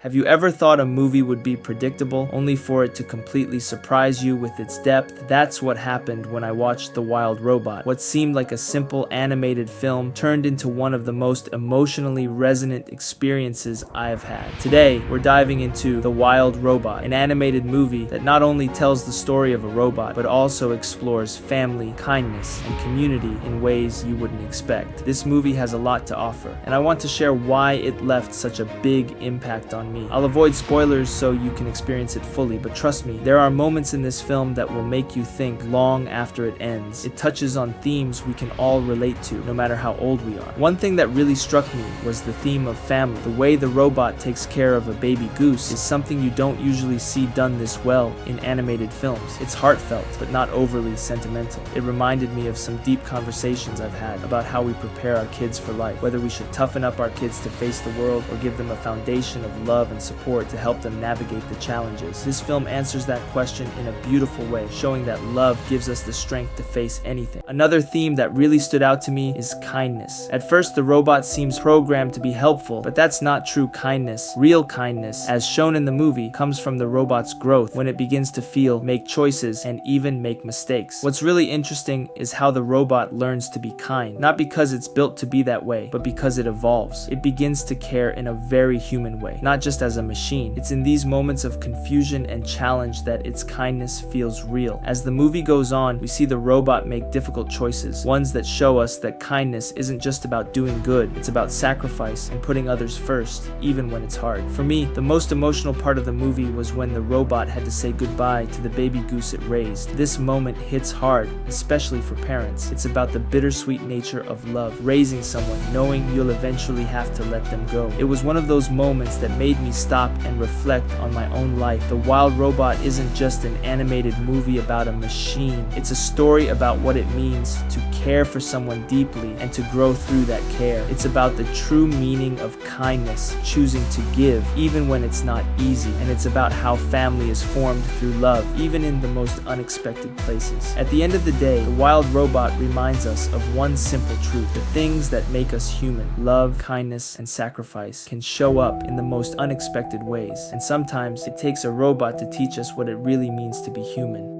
Have you ever thought a movie would be predictable, only for it to completely surprise you with its depth? That's what happened when I watched The Wild Robot. What seemed like a simple animated film turned into one of the most emotionally resonant experiences I've had. Today, we're diving into The Wild Robot, an animated movie that not only tells the story of a robot, but also explores family, kindness, and community in ways you wouldn't expect. This movie has a lot to offer, and I want to share why it left such a big impact on me. I'll avoid spoilers so you can experience it fully, but trust me, there are moments in this film that will make you think long after it ends. It touches on themes we can all relate to, no matter how old we are. One thing that really struck me was the theme of family. The way the robot takes care of a baby goose is something you don't usually see done this well in animated films. It's heartfelt, but not overly sentimental. It reminded me of some deep conversations I've had about how we prepare our kids for life, whether we should toughen up our kids to face the world or give them a foundation of love and support to help them navigate the challenges. This film answers that question in a beautiful way, showing that love gives us the strength to face anything. Another theme that really stood out to me is kindness. At first, the robot seems programmed to be helpful, but that's not true kindness. Real kindness, as shown in the movie, comes from the robot's growth when it begins to feel, make choices, and even make mistakes. What's really interesting is how the robot learns to be kind, not because it's built to be that way, but because it evolves. It begins to care in a very human way, not just as a machine. It's in these moments of confusion and challenge that its kindness feels real. As the movie goes on, we see the robot make difficult choices, ones that show us that kindness isn't just about doing good, it's about sacrifice and putting others first, even when it's hard. For me, the most emotional part of the movie was when the robot had to say goodbye to the baby goose it raised. This moment hits hard, especially for parents. It's about the bittersweet nature of love, raising someone, knowing you'll eventually have to let them go. It was one of those moments that made me stop and reflect on my own life. The Wild Robot isn't just an animated movie about a machine. It's a story about what it means to care for someone deeply and to grow through that care. It's about the true meaning of kindness, choosing to give even when it's not easy. And it's about how family is formed through love, even in the most unexpected places. At the end of the day, The Wild Robot reminds us of one simple truth. The things that make us human, love, kindness, and sacrifice, can show up in the most unexpected ways. And sometimes it takes a robot to teach us what it really means to be human.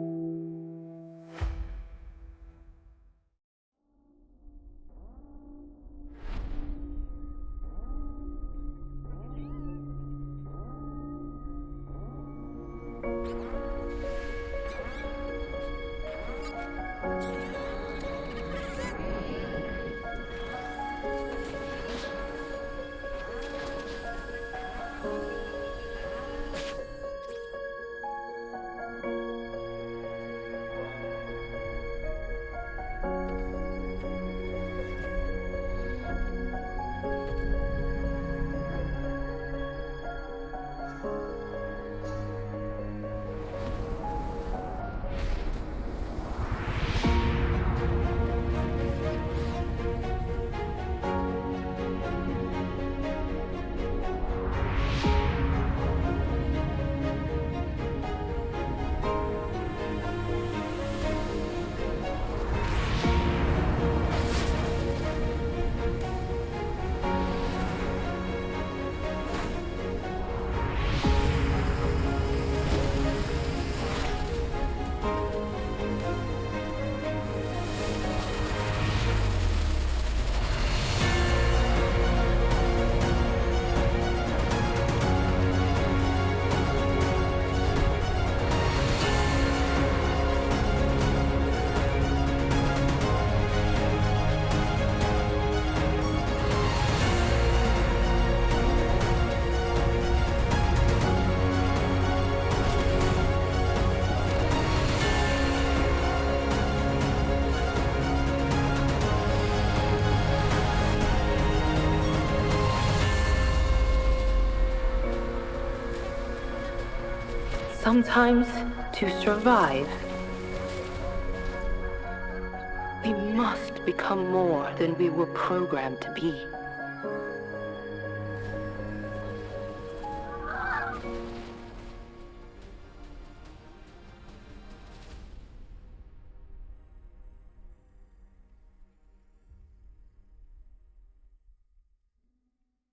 Sometimes, to survive, we must become more than we were programmed to be.